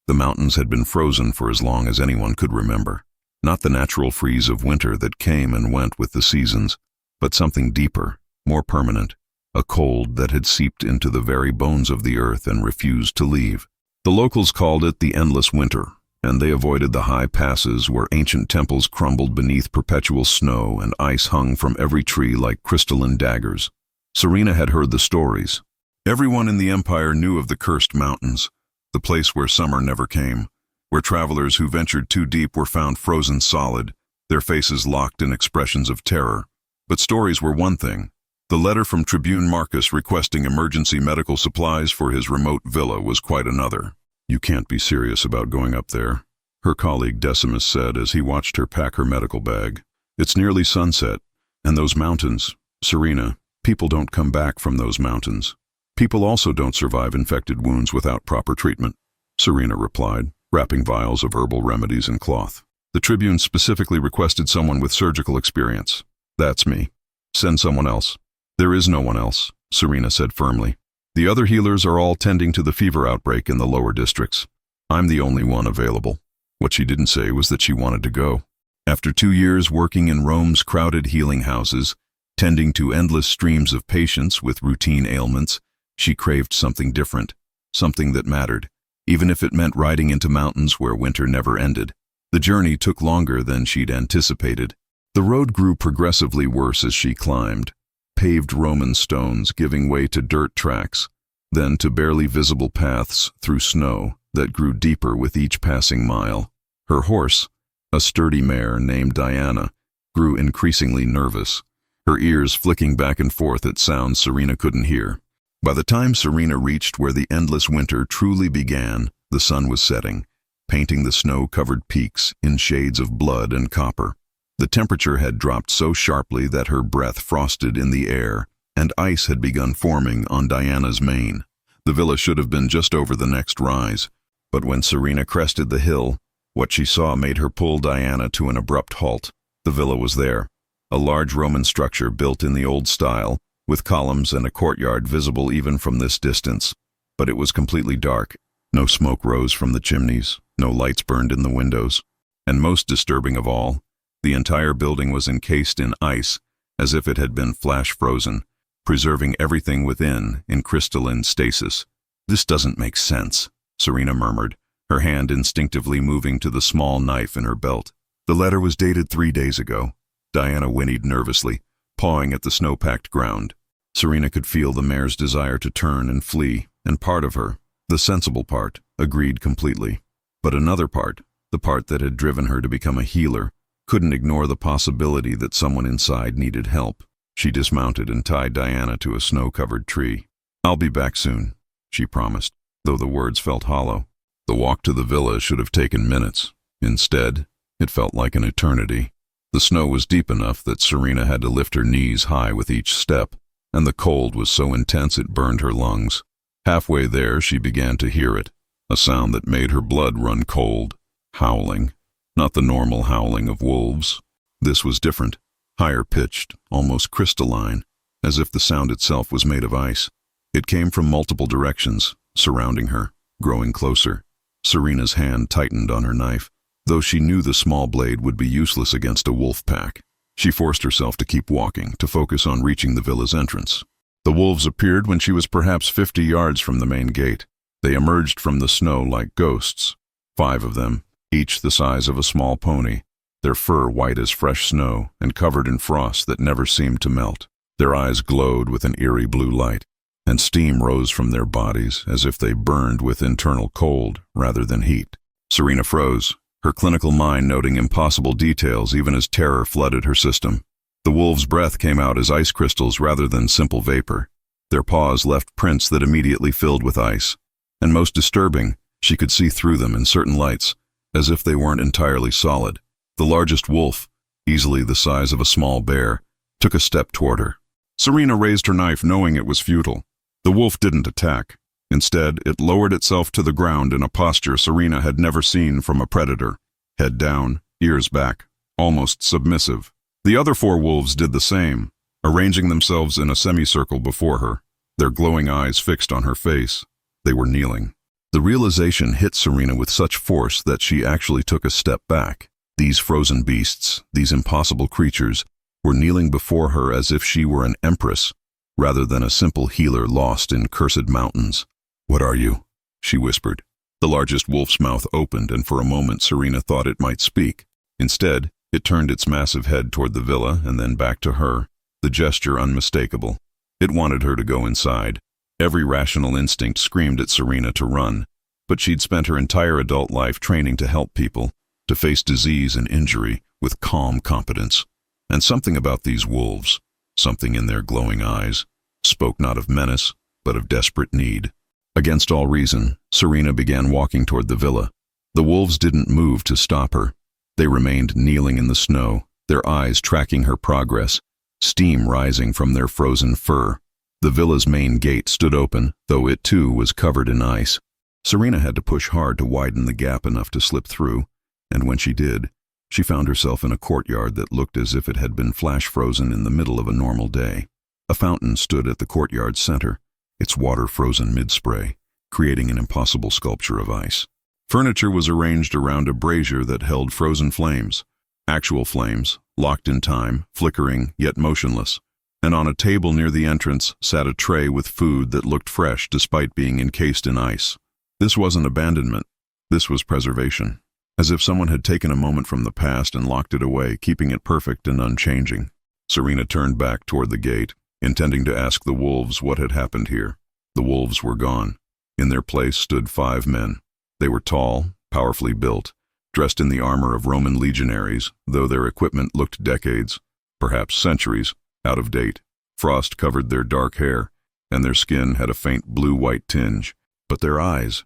The mountains had been frozen for as long as anyone could remember. Not the natural freeze of winter that came and went with the seasons, but something deeper, more permanent, a cold that had seeped into the very bones of the earth and refused to leave. The locals called it the endless winter, and they avoided the high passes where ancient temples crumbled beneath perpetual snow and ice hung from every tree like crystalline daggers. Serina had heard the stories. Everyone in the empire knew of the cursed mountains, the place where summer never came, where travelers who ventured too deep were found frozen solid, their faces locked in expressions of terror. But stories were one thing. The letter from Tribune Marcus requesting emergency medical supplies for his remote villa was quite another. "You can't be serious about going up there," her colleague Decimus said as he watched her pack her medical bag. "It's nearly sunset, and those mountains, Serina, people don't come back from those mountains. People also don't survive infected wounds without proper treatment," Serina replied, wrapping vials of herbal remedies in cloth. "The Tribune specifically requested someone with surgical experience. That's me. Send someone else." "There is no one else," Serina said firmly. "The other healers are all tending to the fever outbreak in the lower districts. I'm the only one available." What she didn't say was that she wanted to go. After 2 years working in Rome's crowded healing houses, tending to endless streams of patients with routine ailments, she craved something different, something that mattered, even if it meant riding into mountains where winter never ended. The journey took longer than she'd anticipated. The road grew progressively worse as she climbed, paved Roman stones giving way to dirt tracks, then to barely visible paths through snow that grew deeper with each passing mile. Her horse, a sturdy mare named Diana, grew increasingly nervous, her ears flicking back and forth at sounds Serina couldn't hear. By the time Serina reached where the endless winter truly began, the sun was setting, painting the snow-covered peaks in shades of blood and copper. The temperature had dropped so sharply that her breath frosted in the air, and ice had begun forming on Diana's mane. The villa should have been just over the next rise, but when Serina crested the hill, what she saw made her pull Diana to an abrupt halt. The villa was there, a large Roman structure built in the old style, with columns and a courtyard visible even from this distance. But it was completely dark. No smoke rose from the chimneys, no lights burned in the windows. And most disturbing of all, the entire building was encased in ice, as if it had been flash-frozen, preserving everything within in crystalline stasis. "This doesn't make sense," Serina murmured, her hand instinctively moving to the small knife in her belt. "The letter was dated 3 days ago," Diana whinnied nervously, pawing at the snow-packed ground. Serina could feel the mare's desire to turn and flee, and part of her, the sensible part, agreed completely. But another part, the part that had driven her to become a healer, couldn't ignore the possibility that someone inside needed help. She dismounted and tied Diana to a snow-covered tree. "I'll be back soon," she promised, though the words felt hollow. The walk to the villa should have taken minutes. Instead, it felt like an eternity. The snow was deep enough that Serina had to lift her knees high with each step, and the cold was so intense it burned her lungs. Halfway there, she began to hear it, a sound that made her blood run cold. Howling. Not the normal howling of wolves. This was different, higher-pitched, almost crystalline, as if the sound itself was made of ice. It came from multiple directions, surrounding her, growing closer. Serina's hand tightened on her knife, though she knew the small blade would be useless against a wolf pack. She forced herself to keep walking, to focus on reaching the villa's entrance. The wolves appeared when she was perhaps 50 yards from the main gate. They emerged from the snow like ghosts. 5 of them, each the size of a small pony, their fur white as fresh snow and covered in frost that never seemed to melt. Their eyes glowed with an eerie blue light, and steam rose from their bodies as if they burned with internal cold rather than heat. Serina froze, her clinical mind noting impossible details even as terror flooded her system. The wolves' breath came out as ice crystals rather than simple vapor. Their paws left prints that immediately filled with ice, and most disturbing, she could see through them in certain lights, as if they weren't entirely solid. The largest wolf, easily the size of a small bear, took a step toward her. Serina raised her knife knowing it was futile. The wolf didn't attack. Instead, it lowered itself to the ground in a posture Serina had never seen from a predator. Head down, ears back, almost submissive. The other 4 wolves did the same, arranging themselves in a semicircle before her, their glowing eyes fixed on her face. They were kneeling. The realization hit Serina with such force that she actually took a step back. These frozen beasts, these impossible creatures, were kneeling before her as if she were an empress, rather than a simple healer lost in cursed mountains. "What are you?" she whispered. The largest wolf's mouth opened, and for a moment Serina thought it might speak. Instead, it turned its massive head toward the villa and then back to her, the gesture unmistakable. It wanted her to go inside. Every rational instinct screamed at Serina to run, but she'd spent her entire adult life training to help people, to face disease and injury with calm competence. And something about these wolves, something in their glowing eyes, spoke not of menace, but of desperate need. Against all reason, Serina began walking toward the villa. The wolves didn't move to stop her. They remained kneeling in the snow, their eyes tracking her progress, steam rising from their frozen fur. The villa's main gate stood open, though it too was covered in ice. Serina had to push hard to widen the gap enough to slip through, and when she did, she found herself in a courtyard that looked as if it had been flash-frozen in the middle of a normal day. A fountain stood at the courtyard's center, its water frozen mid-spray, creating an impossible sculpture of ice. Furniture was arranged around a brazier that held frozen flames, actual flames, locked in time, flickering yet motionless. And on a table near the entrance sat a tray with food that looked fresh despite being encased in ice. This wasn't abandonment. This was preservation. As if someone had taken a moment from the past and locked it away, keeping it perfect and unchanging. Serina turned back toward the gate, intending to ask the wolves what had happened here. The wolves were gone. In their place stood 5 men. They were tall, powerfully built, dressed in the armor of Roman legionaries, though their equipment looked decades, perhaps centuries, out of date. Frost covered their dark hair, and their skin had a faint blue-white tinge. But their eyes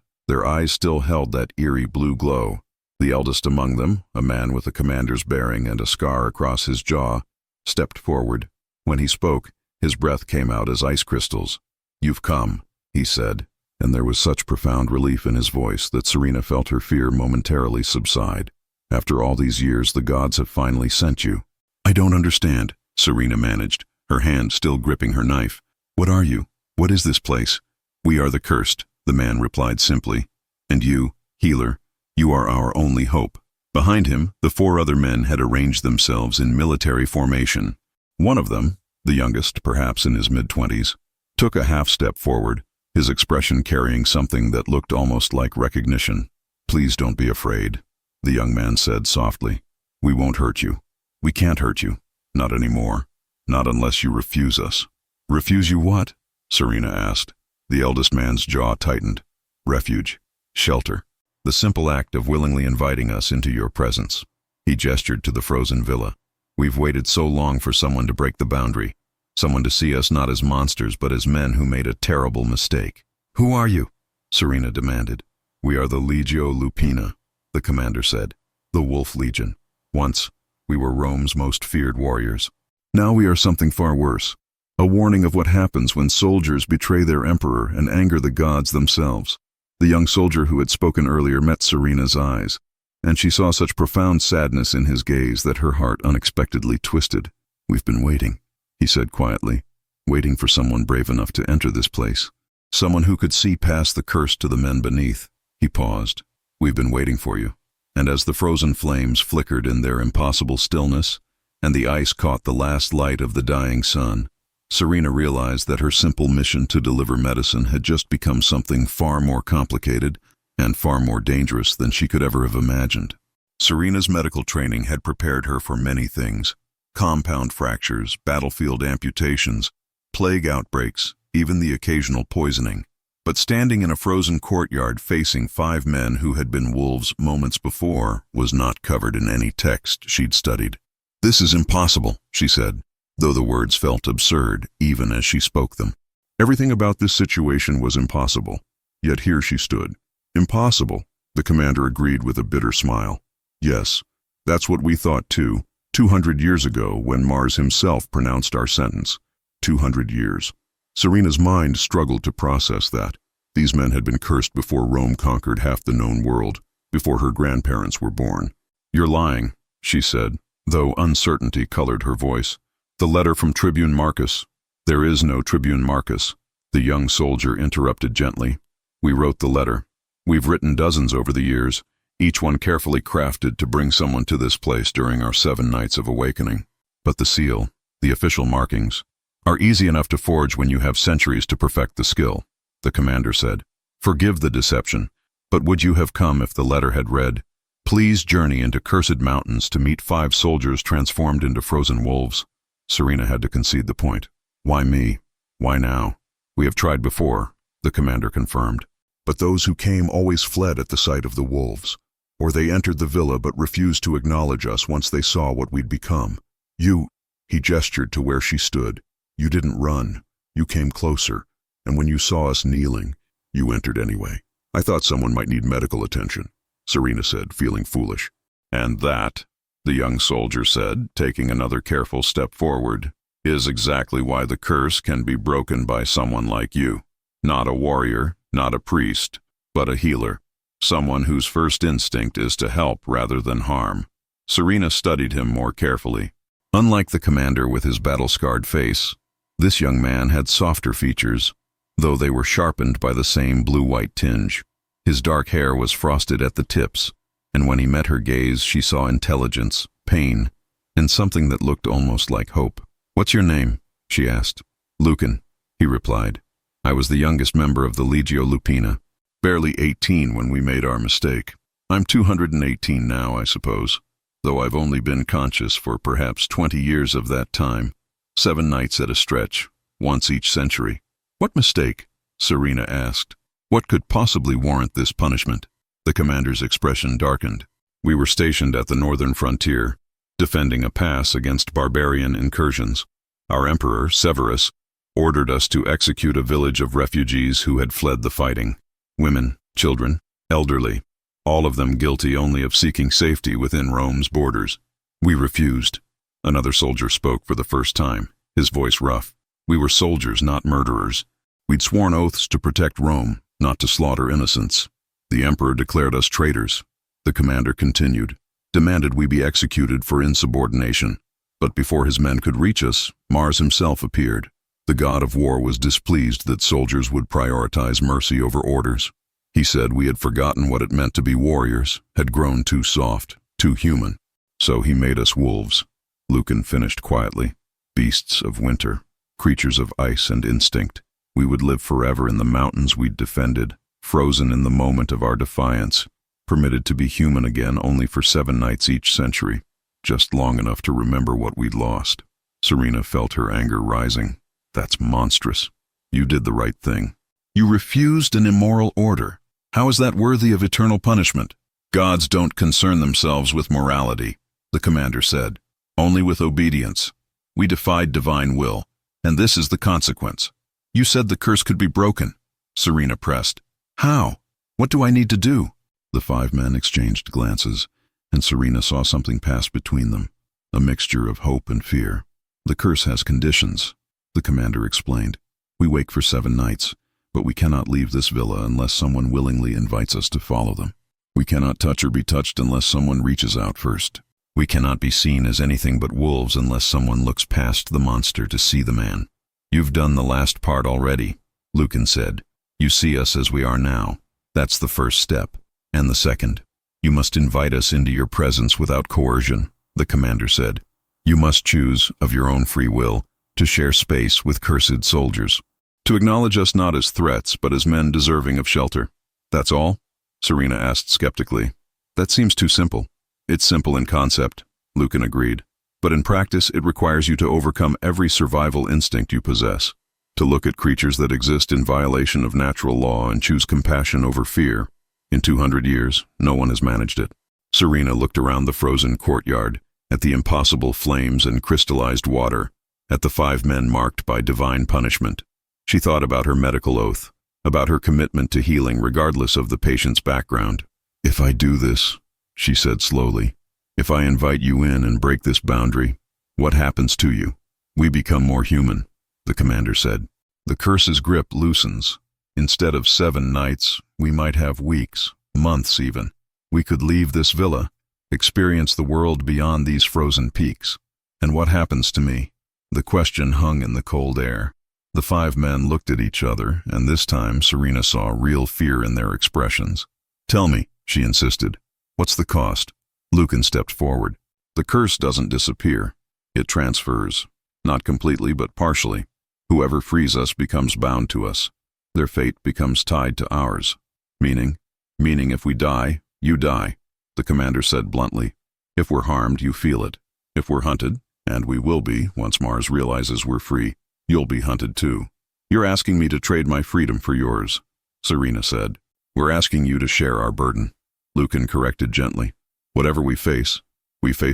still held that eerie blue glow. The eldest among them, a man with a commander's bearing and a scar across his jaw, stepped forward. When he spoke, his breath came out as ice crystals. "You've come," he said, and there was such profound relief in his voice that Serina felt her fear momentarily subside. "After all these years, the gods have finally sent you." "I don't understand," Serina managed, her hand still gripping her knife. "What are you? What is this place?" "We are the cursed," the man replied simply. "And you, healer, you are our only hope." Behind him, the 4 other men had arranged themselves in military formation. One of them, the youngest, perhaps in his mid-20s, took a half-step forward, his expression carrying something that looked almost like recognition. "Please don't be afraid," the young man said softly. "We won't hurt you. We can't hurt you. Not anymore. Not unless you refuse us." "Refuse you what?" Serina asked. The eldest man's jaw tightened. "Refuge. Shelter. The simple act of willingly inviting us into your presence." He gestured to the frozen villa. "We've waited so long for someone to break the boundary. Someone to see us not as monsters but as men who made a terrible mistake." "Who are you?" Serina demanded. "We are the Legio Lupina," the commander said. "The Wolf Legion. Once, we were Rome's most feared warriors. Now we are something far worse. A warning of what happens when soldiers betray their emperor and anger the gods themselves." The young soldier who had spoken earlier met Serina's eyes, and she saw such profound sadness in his gaze that her heart unexpectedly twisted. "We've been waiting," he said quietly, "waiting for someone brave enough to enter this place. Someone who could see past the curse to the men beneath." He paused. "We've been waiting for you." And as the frozen flames flickered in their impossible stillness, and the ice caught the last light of the dying sun, Serina realized that her simple mission to deliver medicine had just become something far more complicated and far more dangerous than she could ever have imagined. Serina's medical training had prepared her for many things: compound fractures, battlefield amputations, plague outbreaks, even the occasional poisoning. But standing in a frozen courtyard facing 5 men who had been wolves moments before was not covered in any text she'd studied. "This is impossible," she said, though the words felt absurd even as she spoke them. Everything about this situation was impossible, yet here she stood. "Impossible," the commander agreed with a bitter smile. "Yes, that's what we thought too, 200 years ago when Mars himself pronounced our sentence. 200 years. Serina's mind struggled to process that. These men had been cursed before Rome conquered half the known world, before her grandparents were born. "You're lying," she said, though uncertainty colored her voice. "The letter from Tribune Marcus." "There is no Tribune Marcus," the young soldier interrupted gently. "We wrote the letter. We've written dozens over the years, each one carefully crafted to bring someone to this place during our 7 nights of awakening. But the seal, the official markings, are easy enough to forge when you have centuries to perfect the skill, the commander said. Forgive the deception, but would you have come if the letter had read, "Please journey into cursed mountains to meet 5 soldiers transformed into frozen wolves"? Serina had to concede the point. Why me? Why now? We have tried before, the commander confirmed. But those who came always fled at the sight of the wolves, or they entered the villa but refused to acknowledge us once they saw what we'd become. He gestured to where she stood. You didn't run. You came closer, and when you saw us kneeling, you entered anyway. I thought someone might need medical attention, Serina said, feeling foolish. And that, the young soldier said, taking another careful step forward, is exactly why the curse can be broken by someone like you. Not a warrior, not a priest, but a healer. Someone whose first instinct is to help rather than harm. Serina studied him more carefully. Unlike the commander with his battle-scarred face, this young man had softer features, though they were sharpened by the same blue-white tinge. His dark hair was frosted at the tips, and when he met her gaze she saw intelligence, pain, and something that looked almost like hope. "What's your name?" she asked. "Lucan," he replied. "I was the youngest member of the Legio Lupina, barely 18 when we made our mistake. I'm 218 now, I suppose, though I've only been conscious for perhaps 20 years of that time, 7 nights at a stretch, once each century." "What mistake?" Serina asked. "What could possibly warrant this punishment?" The commander's expression darkened. "We were stationed at the northern frontier, defending a pass against barbarian incursions. Our emperor, Severus, ordered us to execute a village of refugees who had fled the fighting. Women, children, elderly, all of them guilty only of seeking safety within Rome's borders. We refused." Another soldier spoke for the first time, his voice rough. "We were soldiers, not murderers. We'd sworn oaths to protect Rome, not to slaughter innocents. The emperor declared us traitors." The commander continued, "Demanded we be executed for insubordination. But before his men could reach us, Mars himself appeared. The god of war was displeased that soldiers would prioritize mercy over orders. He said we had forgotten what it meant to be warriors, had grown too soft, too human. So he made us wolves." Lucan finished quietly. "Beasts of winter, creatures of ice and instinct. We would live forever in the mountains we'd defended, frozen in the moment of our defiance, permitted to be human again only for 7 nights each century, just long enough to remember what we'd lost." Serina felt her anger rising. "That's monstrous. You did the right thing. You refused an immoral order. How is that worthy of eternal punishment?" "Gods don't concern themselves with morality," the commander said. "Only with obedience. We defied divine will, and this is the consequence." "You said the curse could be broken," Serina pressed. "How? What do I need to do?" The 5 men exchanged glances, and Serina saw something pass between them, a mixture of hope and fear. "The curse has conditions," the commander explained. "We wake for 7 nights, but we cannot leave this villa unless someone willingly invites us to follow them. We cannot touch or be touched unless someone reaches out first. We cannot be seen as anything but wolves unless someone looks past the monster to see the man." "You've done the last part already," Lucan said. "You see us as we are now. That's the first step. And the second, you must invite us into your presence without coercion," the commander said. "You must choose, of your own free will, to share space with cursed soldiers. To acknowledge us not as threats, but as men deserving of shelter." "That's all?" Serina asked skeptically. "That seems too simple." "It's simple in concept," Lucan agreed. "But in practice it requires you to overcome every survival instinct you possess, to look at creatures that exist in violation of natural law and choose compassion over fear. In 200 years, no one has managed it." Serina looked around the frozen courtyard, at the impossible flames and crystallized water, at the 5 men marked by divine punishment. She thought about her medical oath, about her commitment to healing regardless of the patient's background. "If I do this," she said slowly, "if I invite you in and break this boundary, what happens to you?" "We become more human," the commander said. "The curse's grip loosens. Instead of 7 nights, we might have weeks, months even. We could leave this villa, experience the world beyond these frozen peaks. And what happens to me?" The question hung in the cold air. The 5 men looked at each other, and this time Serina saw real fear in their expressions. "Tell me," she insisted. "What's the cost?" Lucan stepped forward. "The curse doesn't disappear. It transfers. Not completely, but partially. Whoever frees us becomes bound to us. Their fate becomes tied to ours. Meaning if we die, you die," the commander said bluntly. "If we're harmed, you feel it. If we're hunted, and we will be once Mars realizes we're free, you'll be hunted too. You're asking me to trade my freedom for yours," Serina said. "We're asking you to share our burden," Lucan corrected gently. "Whatever we face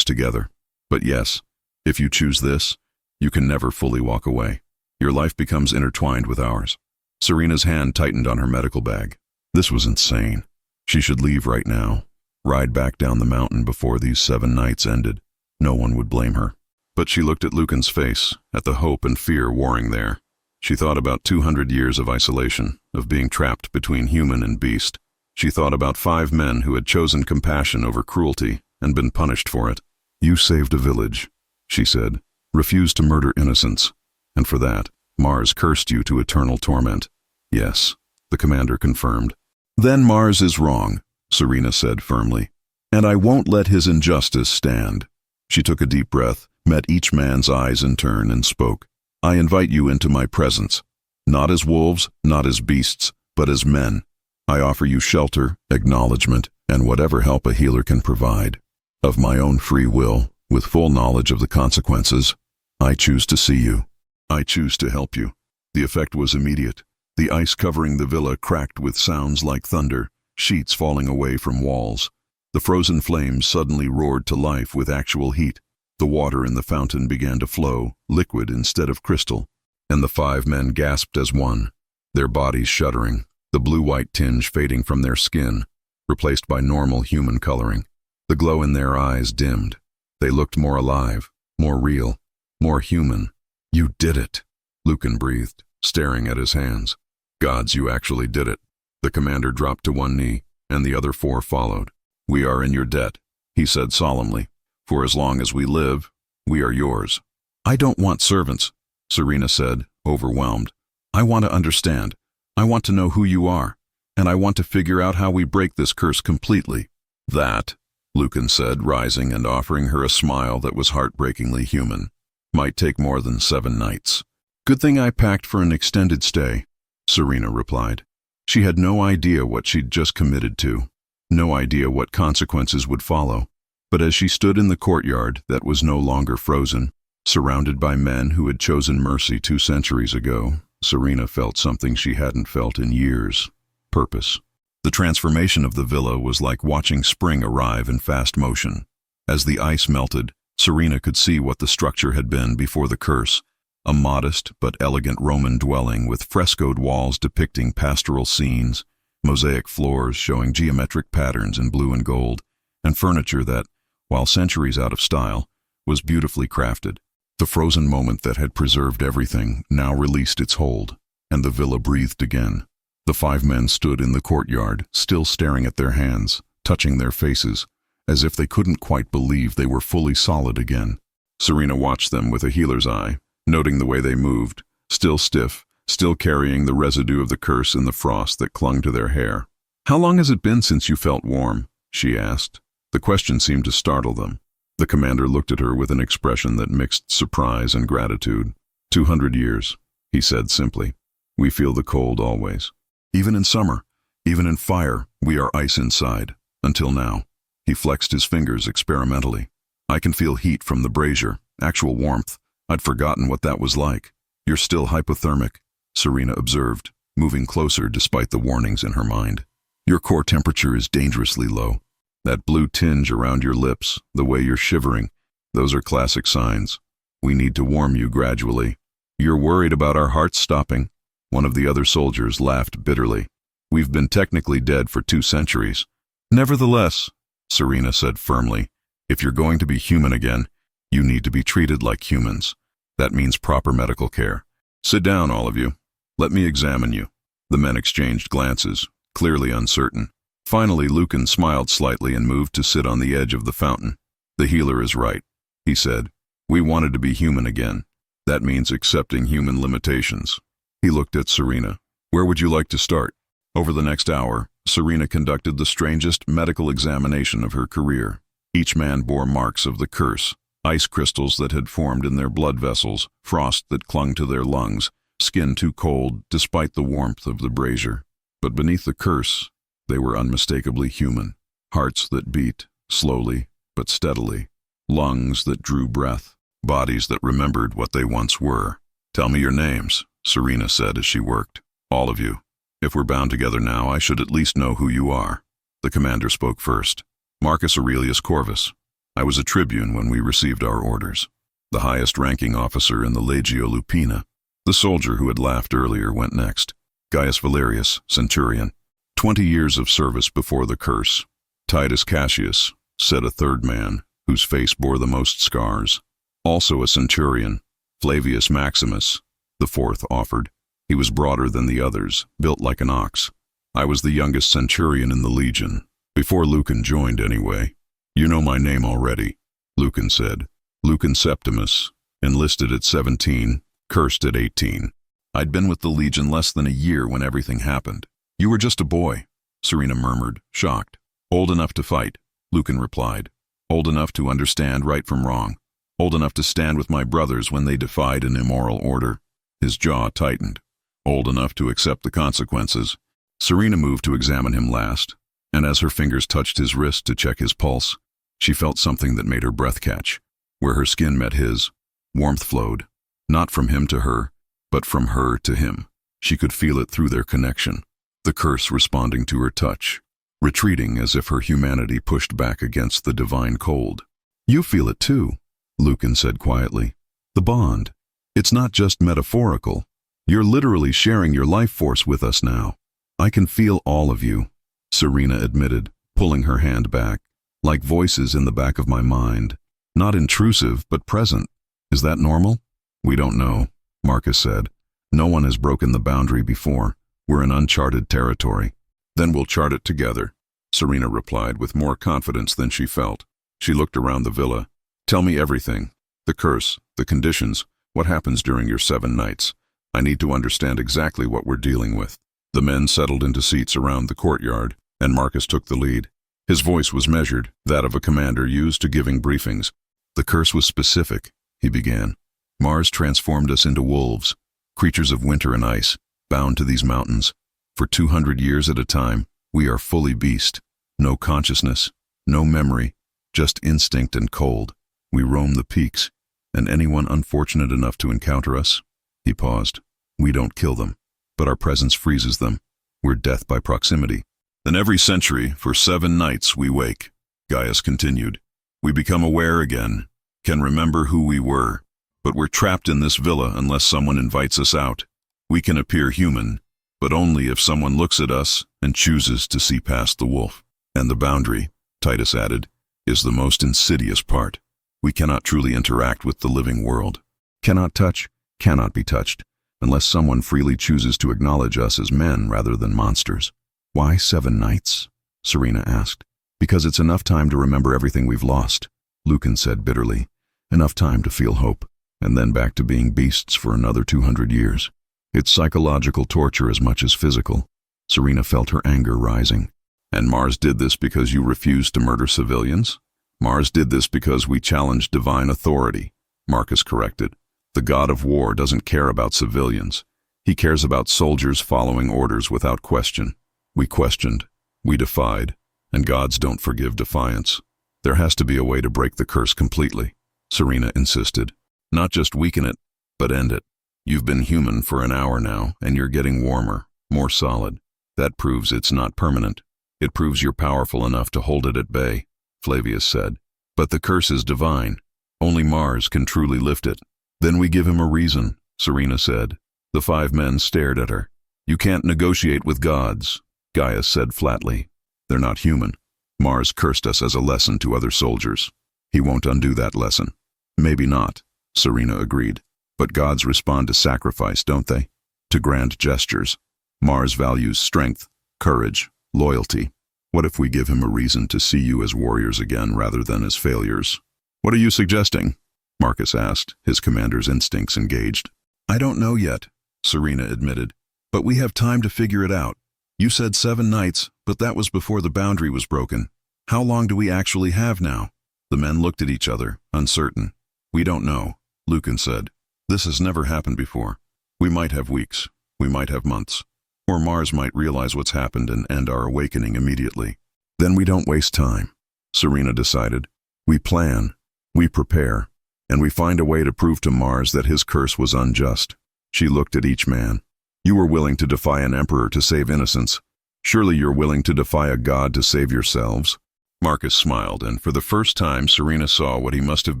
together. But yes, if you choose this, you can never fully walk away. Your life becomes intertwined with ours." Serina's hand tightened on her medical bag. This was insane. She should leave right now, ride back down the mountain before these 7 nights ended. No one would blame her. But she looked at Lucan's face, at the hope and fear warring there. She thought about 200 years of isolation, of being trapped between human and beast. She thought about 5 men who had chosen compassion over cruelty and been punished for it. "You saved a village," she said, "refused to murder innocents, and for that, Mars cursed you to eternal torment." "Yes," the commander confirmed. "Then Mars is wrong," Serina said firmly, "and I won't let his injustice stand." She took a deep breath, met each man's eyes in turn, and spoke. "I invite you into my presence, not as wolves, not as beasts, but as men. I offer you shelter, acknowledgement, and whatever help a healer can provide. Of my own free will, with full knowledge of the consequences, I choose to see you. I choose to help you." The effect was immediate. The ice covering the villa cracked with sounds like thunder, sheets falling away from walls. The frozen flames suddenly roared to life with actual heat. The water in the fountain began to flow, liquid instead of crystal, and the 5 men gasped as one, their bodies shuddering, the blue-white tinge fading from their skin, replaced by normal human coloring. The glow in their eyes dimmed. They looked more alive, more real, more human. "You did it," Lucan breathed, staring at his hands. "Gods, you actually did it." The commander dropped to one knee, and the other 4 followed. "We are in your debt," he said solemnly. "For as long as we live, we are yours." "I don't want servants," Serina said, overwhelmed. "I want to understand. I want to know who you are, and I want to figure out how we break this curse completely." "That," Lucan said, rising and offering her a smile that was heartbreakingly human, "might take more than 7 nights. "Good thing I packed for an extended stay," Serina replied. She had no idea what she'd just committed to, no idea what consequences would follow. But as she stood in the courtyard that was no longer frozen, surrounded by men who had chosen mercy 2 centuries ago, Serina felt something she hadn't felt in years: purpose. The transformation of the villa was like watching spring arrive in fast motion. As the ice melted, Serina could see what the structure had been before the curse: a modest but elegant Roman dwelling with frescoed walls depicting pastoral scenes, mosaic floors showing geometric patterns in blue and gold, and furniture that, while centuries out of style, was beautifully crafted. The frozen moment that had preserved everything now released its hold, and the villa breathed again. The 5 men stood in the courtyard, still staring at their hands, touching their faces, as if they couldn't quite believe they were fully solid again. Serina watched them with a healer's eye, noting the way they moved, still stiff, still carrying the residue of the curse in the frost that clung to their hair. "How long has it been since you felt warm?" she asked. The question seemed to startle them. The commander looked at her with an expression that mixed surprise and gratitude. 200 years, he said simply. "We feel the cold always. Even in summer, even in fire, we are ice inside. Until now." He flexed his fingers experimentally. "I can feel heat from the brazier, actual warmth. I'd forgotten what that was like." "You're still hypothermic," Serina observed, moving closer despite the warnings in her mind. "Your core temperature is dangerously low. That blue tinge around your lips, the way you're shivering, those are classic signs. We need to warm you gradually." "You're worried about our hearts stopping?" One of the other soldiers laughed bitterly. "We've been technically dead for 2 centuries. "Nevertheless," Serina said firmly, "if you're going to be human again, you need to be treated like humans. That means proper medical care. Sit down, all of you. Let me examine you." The men exchanged glances, clearly uncertain. Finally, Lucan smiled slightly and moved to sit on the edge of the fountain. "The healer is right," he said. "We wanted to be human again. That means accepting human limitations. He looked at Serina. Where would you like to start? Over the next hour, Serina conducted the strangest medical examination of her career. Each man bore marks of the curse, ice crystals that had formed in their blood vessels, frost that clung to their lungs, skin too cold despite the warmth of the brazier. But beneath the curse, they were unmistakably human. Hearts that beat, slowly but steadily. Lungs that drew breath. Bodies that remembered what they once were. Tell me your names, Serina said as she worked. All of you. If we're bound together now, I should at least know who you are. The commander spoke first. Marcus Aurelius Corvus. I was a tribune when we received our orders. The highest-ranking officer in the Legio Lupina. The soldier who had laughed earlier went next. Gaius Valerius, centurion. 20 years of service before the curse. Titus Cassius, said a third man, whose face bore the most scars. Also a centurion, Flavius Maximus, the fourth offered. He was broader than the others, built like an ox. I was the youngest centurion in the legion, before Lucan joined anyway. You know my name already, Lucan said. Lucan Septimus, enlisted at 17, cursed at 18. I'd been with the legion less than a year when everything happened. You were just a boy, Serina murmured, shocked. Old enough to fight, Lucan replied. Old enough to understand right from wrong. Old enough to stand with my brothers when they defied an immoral order. His jaw tightened. Old enough to accept the consequences. Serina moved to examine him last, and as her fingers touched his wrist to check his pulse, she felt something that made her breath catch. Where her skin met his, warmth flowed, not from him to her, but from her to him. She could feel it through their connection, the curse responding to her touch, retreating as if her humanity pushed back against the divine cold. You feel it too, Lucan said quietly. The bond. It's not just metaphorical. You're literally sharing your life force with us now. I can feel all of you, Serina admitted, pulling her hand back, like voices in the back of my mind. Not intrusive, but present. Is that normal? We don't know, Marcus said. No one has broken the boundary before. We're in uncharted territory. Then we'll chart it together, Serina replied with more confidence than she felt. She looked around the villa. Tell me everything. The curse, the conditions, what happens during your 7 nights. I need to understand exactly what we're dealing with. The men settled into seats around the courtyard, and Marcus took the lead. His voice was measured, that of a commander used to giving briefings. The curse was specific, he began. Mars transformed us into wolves, creatures of winter and ice, bound to these mountains. For 200 years at a time, we are fully beast. No consciousness, no memory, just instinct and cold. We roam the peaks, and anyone unfortunate enough to encounter us, he paused. We don't kill them, but our presence freezes them. We're death by proximity. Then every century, for 7 nights, we wake, Gaius continued. We become aware again, can remember who we were, but we're trapped in this villa unless someone invites us out. We can appear human, but only if someone looks at us and chooses to see past the wolf. And the boundary, Titus added, is the most insidious part. We cannot truly interact with the living world. Cannot touch, cannot be touched, unless someone freely chooses to acknowledge us as men rather than monsters. Why 7 nights? Serina asked. Because it's enough time to remember everything we've lost, Lucan said bitterly. Enough time to feel hope, and then back to being beasts for another 200 years. It's psychological torture as much as physical. Serina felt her anger rising. And Mars did this because you refused to murder civilians? Mars did this because we challenged divine authority, Marcus corrected. The god of war doesn't care about civilians. He cares about soldiers following orders without question. We questioned, we defied, and gods don't forgive defiance. There has to be a way to break the curse completely, Serina insisted. Not just weaken it, but end it. You've been human for an hour now, and you're getting warmer, more solid. That proves it's not permanent. It proves you're powerful enough to hold it at bay, Flavius said. But the curse is divine. Only Mars can truly lift it. Then we give him a reason, Serina said. The 5 men stared at her. You can't negotiate with gods, Gaius said flatly. They're not human. Mars cursed us as a lesson to other soldiers. He won't undo that lesson. Maybe not, Serina agreed. But gods respond to sacrifice, don't they? To grand gestures. Mars values strength, courage, loyalty. What if we give him a reason to see you as warriors again rather than as failures? What are you suggesting? Marcus asked, his commander's instincts engaged. I don't know yet, Serina admitted, but we have time to figure it out. You said 7 nights, but that was before the boundary was broken. How long do we actually have now? The men looked at each other, uncertain. We don't know, Lucan said. This has never happened before. We might have weeks, we might have months, or Mars might realize what's happened and end our awakening immediately. Then we don't waste time, Serina decided. We plan, we prepare, and we find a way to prove to Mars that his curse was unjust. She looked at each man. You were willing to defy an emperor to save innocence. Surely you're willing to defy a god to save yourselves? Marcus smiled, and for the first time Serina saw what he must have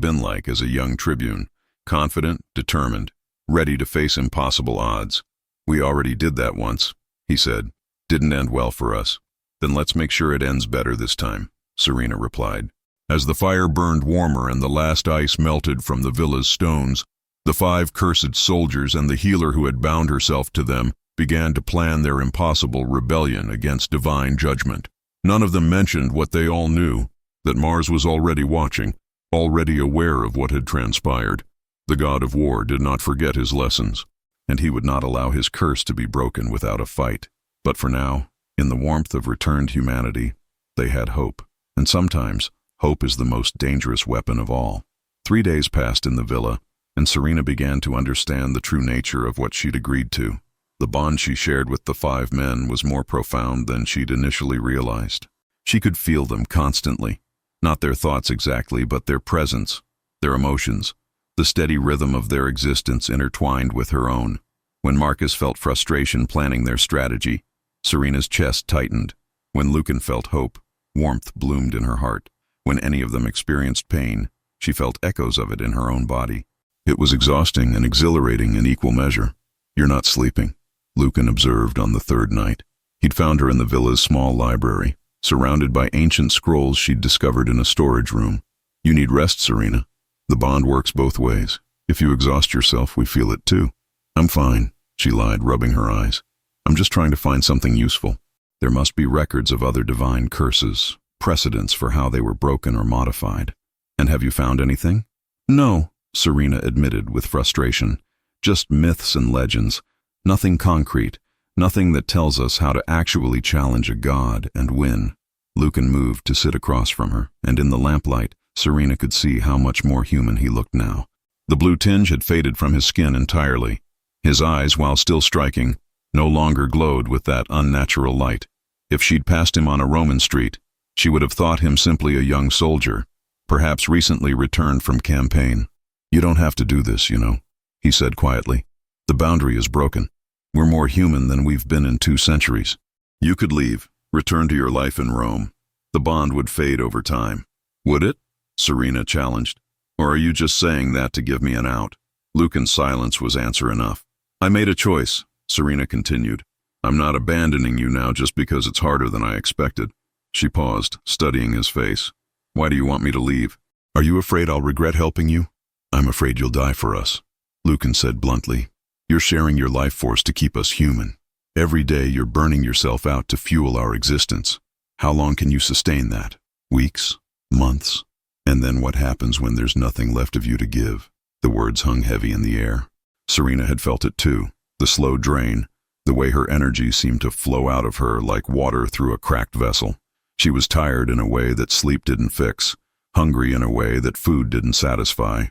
been like as a young tribune, confident, determined, ready to face impossible odds. We already did that once, he said. Didn't end well for us. Then let's make sure it ends better this time, Serina replied. As the fire burned warmer and the last ice melted from the villa's stones, the 5 cursed soldiers and the healer who had bound herself to them began to plan their impossible rebellion against divine judgment. None of them mentioned what they all knew, that Mars was already watching, already aware of what had transpired. The god of war did not forget his lessons, and he would not allow his curse to be broken without a fight. But for now, in the warmth of returned humanity, they had hope. And sometimes, hope is the most dangerous weapon of all. 3 days passed in the villa, and Serina began to understand the true nature of what she'd agreed to. The bond she shared with the 5 men was more profound than she'd initially realized. She could feel them constantly, not their thoughts exactly, but their presence, their emotions, the steady rhythm of their existence intertwined with her own. When Marcus felt frustration planning their strategy, Serina's chest tightened. When Lucan felt hope, warmth bloomed in her heart. When any of them experienced pain, she felt echoes of it in her own body. It was exhausting and exhilarating in equal measure. You're not sleeping, Lucan observed on the 3rd night. He'd found her in the villa's small library, surrounded by ancient scrolls she'd discovered in a storage room. You need rest, Serina. The bond works both ways. If you exhaust yourself, we feel it too. I'm fine, she lied, rubbing her eyes. I'm just trying to find something useful. There must be records of other divine curses, precedents for how they were broken or modified. And have you found anything? No, Serina admitted with frustration. Just myths and legends. Nothing concrete. Nothing that tells us how to actually challenge a god and win. Lucan moved to sit across from her, and in the lamplight, Serina could see how much more human he looked now. The blue tinge had faded from his skin entirely. His eyes, while still striking, no longer glowed with that unnatural light. If she'd passed him on a Roman street, she would have thought him simply a young soldier, perhaps recently returned from campaign. You don't have to do this, you know, he said quietly. The boundary is broken. We're more human than we've been in 2 centuries. You could leave, return to your life in Rome. The bond would fade over time. Would it? Serina challenged. Or are you just saying that to give me an out? Lucan's silence was answer enough. I made a choice, Serina continued. I'm not abandoning you now just because it's harder than I expected. She paused, studying his face. Why do you want me to leave? Are you afraid I'll regret helping you? I'm afraid you'll die for us, Lucan said bluntly. You're sharing your life force to keep us human. Every day you're burning yourself out to fuel our existence. How long can you sustain that? Weeks? Months? And then what happens when there's nothing left of you to give? The words hung heavy in the air. Serina had felt it too, the slow drain, the way her energy seemed to flow out of her like water through a cracked vessel. She was tired in a way that sleep didn't fix, hungry in a way that food didn't satisfy.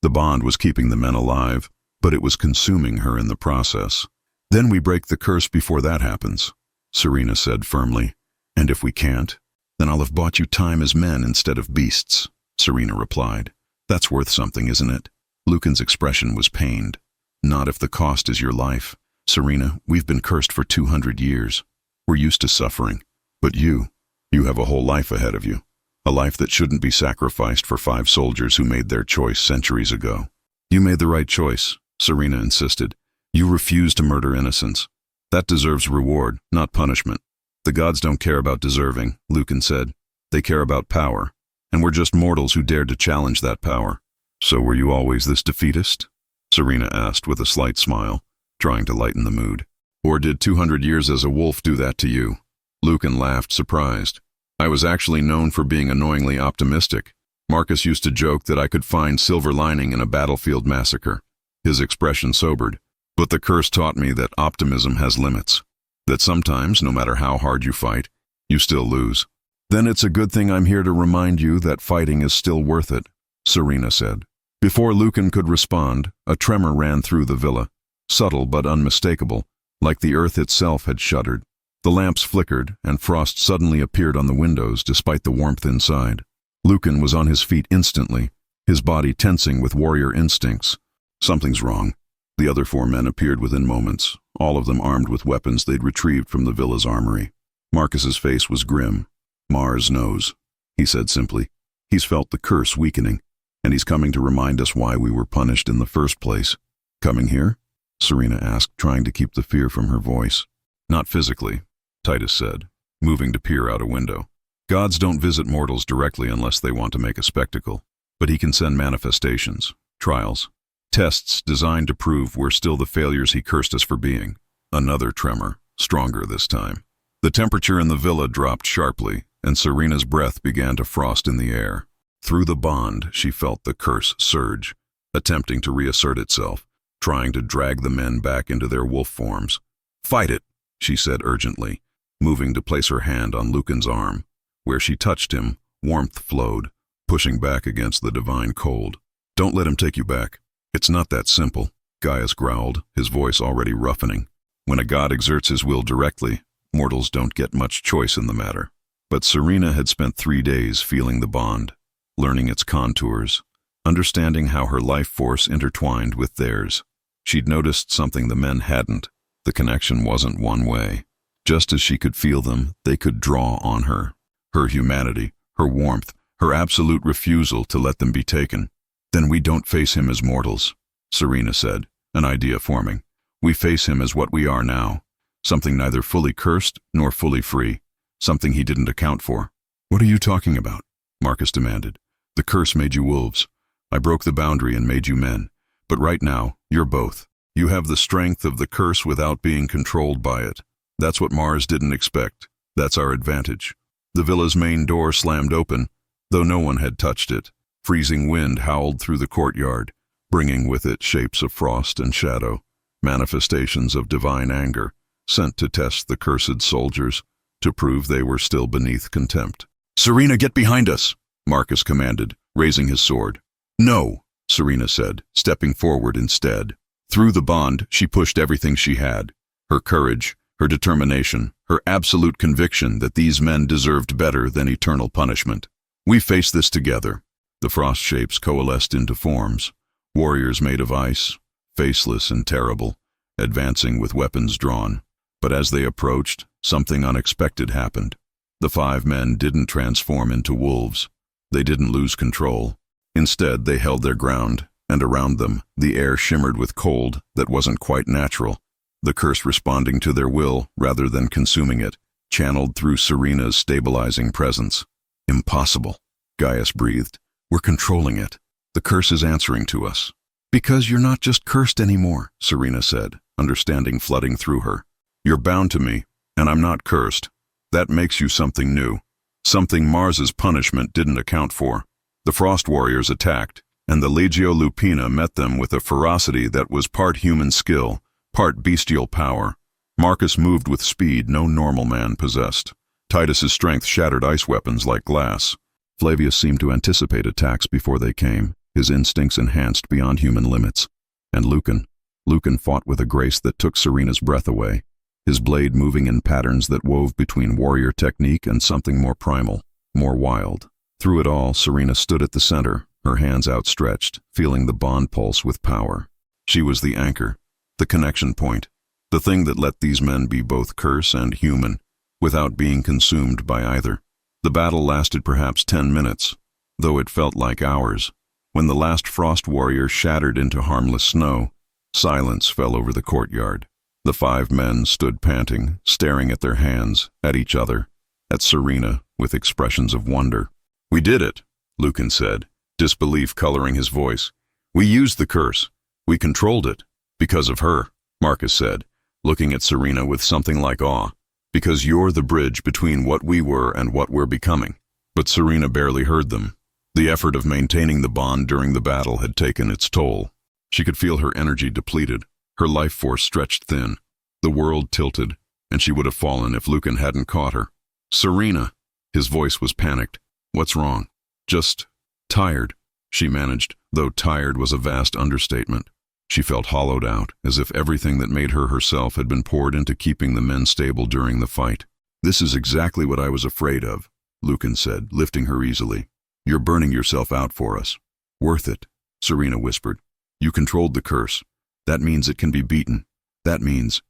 The bond was keeping the men alive, but it was consuming her in the process. Then we break the curse before that happens, Serina said firmly. And if we can't, then I'll have bought you time as men instead of beasts, Serina replied. That's worth something, isn't it? Lucan's expression was pained. Not if the cost is your life. Serina, we've been cursed for 200 years. We're used to suffering. But you have a whole life ahead of you. A life that shouldn't be sacrificed for 5 soldiers who made their choice centuries ago. You made the right choice, Serina insisted. You refused to murder innocents. That deserves reward, not punishment. The gods don't care about deserving, Lucan said. They care about power. And we're just mortals who dared to challenge that power. So were you always this defeatist? Serina asked with a slight smile, trying to lighten the mood. Or did 200 years as a wolf do that to you? Lucan laughed, surprised. I was actually known for being annoyingly optimistic. Marcus used to joke that I could find silver lining in a battlefield massacre. His expression sobered. But the curse taught me that optimism has limits. That sometimes, no matter how hard you fight, you still lose. Then it's a good thing I'm here to remind you that fighting is still worth it, Serina said. Before Lucan could respond, a tremor ran through the villa, subtle but unmistakable, like the earth itself had shuddered. The lamps flickered, and frost suddenly appeared on the windows despite the warmth inside. Lucan was on his feet instantly, his body tensing with warrior instincts. Something's wrong. The other 4 men appeared within moments, all of them armed with weapons they'd retrieved from the villa's armory. Marcus's face was grim. Mars knows, he said simply. He's felt the curse weakening, and he's coming to remind us why we were punished in the first place. Coming here? Serina asked, trying to keep the fear from her voice. Not physically, Titus said, moving to peer out a window. Gods don't visit mortals directly unless they want to make a spectacle, but he can send manifestations, trials, tests designed to prove we're still the failures he cursed us for being. Another tremor, stronger this time. The temperature in the villa dropped sharply, and Serina's breath began to frost in the air. Through the bond, she felt the curse surge, attempting to reassert itself, trying to drag the men back into their wolf forms. "Fight it," she said urgently, moving to place her hand on Lucan's arm. Where she touched him, warmth flowed, pushing back against the divine cold. "Don't let him take you back. It's not that simple," Gaius growled, his voice already roughening. "When a god exerts his will directly, mortals don't get much choice in the matter." But Serina had spent 3 days feeling the bond, learning its contours, understanding how her life force intertwined with theirs. She'd noticed something the men hadn't. The connection wasn't one way. Just as she could feel them, they could draw on her. Her humanity, her warmth, her absolute refusal to let them be taken. "Then we don't face him as mortals," Serina said, an idea forming. "We face him as what we are now, something neither fully cursed nor fully free, something he didn't account for." "What are you talking about?" Marcus demanded. "The curse made you wolves. I broke the boundary and made you men. But right now, you're both. You have the strength of the curse without being controlled by it. That's what Mars didn't expect. That's our advantage." The villa's main door slammed open, though no one had touched it. Freezing wind howled through the courtyard, bringing with it shapes of frost and shadow, manifestations of divine anger, sent to test the cursed soldiers, to prove they were still beneath contempt. "Serina, get behind us," Marcus commanded, raising his sword. "No," Serina said, stepping forward instead. Through the bond, she pushed everything she had. Her courage, her determination, her absolute conviction that these men deserved better than eternal punishment. "We face this together." The frost shapes coalesced into forms, warriors made of ice, faceless and terrible, advancing with weapons drawn. But as they approached, something unexpected happened. The 5 men didn't transform into wolves. They didn't lose control. Instead, they held their ground, and around them, the air shimmered with cold that wasn't quite natural, the curse responding to their will rather than consuming it, channeled through Serina's stabilizing presence. "Impossible," Gaius breathed. "We're controlling it. The curse is answering to us." "Because you're not just cursed anymore," Serina said, understanding flooding through her. "You're bound to me, and I'm not cursed. That makes you something new, something Mars's punishment didn't account for." The Frost Warriors attacked, and the Legio Lupina met them with a ferocity that was part human skill, part bestial power. Marcus moved with speed no normal man possessed. Titus's strength shattered ice weapons like glass. Flavius seemed to anticipate attacks before they came, his instincts enhanced beyond human limits. And Lucan fought with a grace that took Serina's breath away, his blade moving in patterns that wove between warrior technique and something more primal, more wild. Through it all, Serina stood at the center, her hands outstretched, feeling the bond pulse with power. She was the anchor, the connection point, the thing that let these men be both curse and human, without being consumed by either. The battle lasted perhaps 10 minutes, though it felt like hours. When the last frost warrior shattered into harmless snow, silence fell over the courtyard. The 5 men stood panting, staring at their hands, at each other, at Serina, with expressions of wonder. "We did it," Lucan said, disbelief coloring his voice. "We used the curse. We controlled it. Because of her," Marcus said, looking at Serina with something like awe. "Because you're the bridge between what we were and what we're becoming." But Serina barely heard them. The effort of maintaining the bond during the battle had taken its toll. She could feel her energy depleted, her life force stretched thin. The world tilted, and she would have fallen if Lucan hadn't caught her. "Serina!" His voice was panicked. "What's wrong?" "Just tired," she managed, though tired was a vast understatement. She felt hollowed out, as if everything that made her herself had been poured into keeping the men stable during the fight. "This is exactly what I was afraid of," Lucan said, lifting her easily. "You're burning yourself out for us." "Worth it," Serina whispered. "You controlled the curse. That means it can be beaten. That means